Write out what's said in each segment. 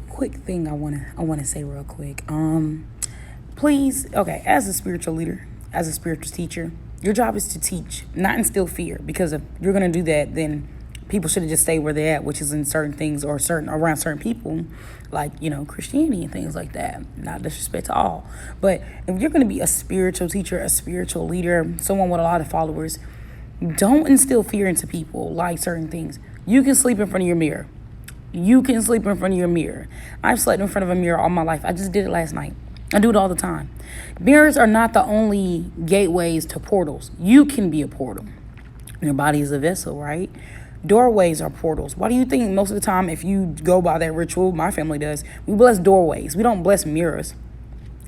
quick thing I wanna say real quick. Please, okay, as a spiritual leader, as a spiritual teacher, your job is to teach, not instill fear. Because if you're gonna do that, then people should have just stayed where they're at, which is in certain things or around certain people, like, Christianity and things like that. Not disrespect to all, but if you're gonna be a spiritual teacher, a spiritual leader, someone with a lot of followers, don't instill fear into people like certain things. You can sleep in front of your mirror. You can sleep in front of your mirror. I've slept in front of a mirror all my life. I just did it last night. I do it all the time. Mirrors are not the only gateways to portals. You can be a portal. Your body is a vessel, right? Doorways are portals. Why do you think most of the time, if you go by that ritual, my family does, we bless doorways. We don't bless mirrors.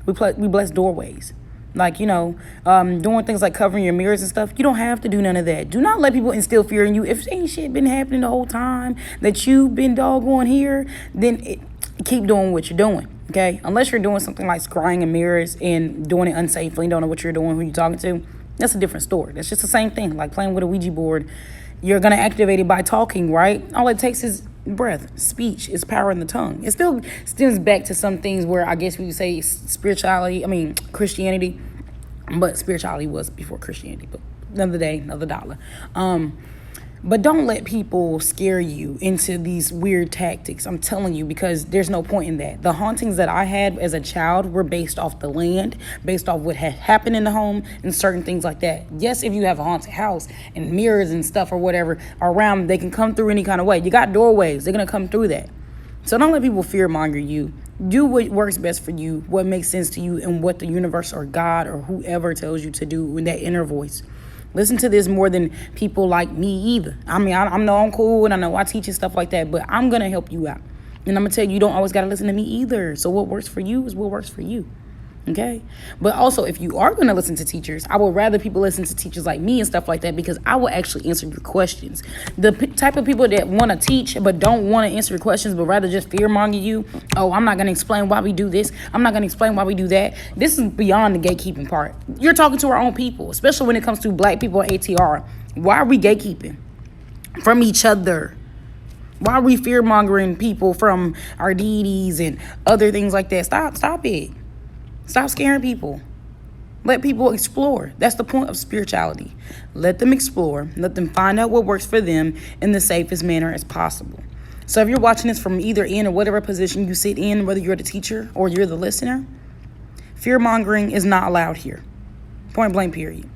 We bless doorways. Like, doing things like covering your mirrors and stuff. You don't have to do none of that. Do not let people instill fear in you. If ain't shit been happening the whole time that you've been doggone here, then keep doing what you're doing, okay? Unless you're doing something like scrying in mirrors and doing it unsafely, don't know what you're doing, who you're talking to, that's a different story. That's just the same thing, like playing with a Ouija board. You're going to activate it by talking, right? All it takes is breath. Speech is power in the tongue. It still stems back to some things where I guess we would say Christianity, but spirituality was before Christianity. But another day, another dollar. But don't let people scare you into these weird tactics. I'm telling you, because there's no point in that. The hauntings that I had as a child were based off the land, based off what had happened in the home and certain things like that. Yes, if you have a haunted house and mirrors and stuff or whatever around, they can come through any kind of way. You got doorways. They're going to come through that. So don't let people fear monger you. Do what works best for you, what makes sense to you, and what the universe or God or whoever tells you to do in that inner voice. Listen to this more than people like me either. I mean, I know I'm cool and I know I teach and stuff like that, but I'm going to help you out. And I'm going to tell you, you don't always got to listen to me either. So what works for you is what works for you. Okay? But also, if you are going to listen to teachers, I would rather people listen to teachers like me and stuff like that, because I will actually answer your questions. The type of people that want to teach but don't want to answer your questions but rather just fear-monger you. Oh, I'm not going to explain why we do this. I'm not going to explain why we do that. This is beyond the gatekeeping part. You're talking to our own people, especially when it comes to black people and ATR. Why are we gatekeeping from each other? Why are we fear-mongering people from our deities and other things like that? Stop it. Stop scaring people. Let people explore. That's the point of spirituality. Let them explore. Let them find out what works for them in the safest manner as possible. So if you're watching this from either end or whatever position you sit in, whether you're the teacher or you're the listener, fear-mongering is not allowed here. Point blank, period.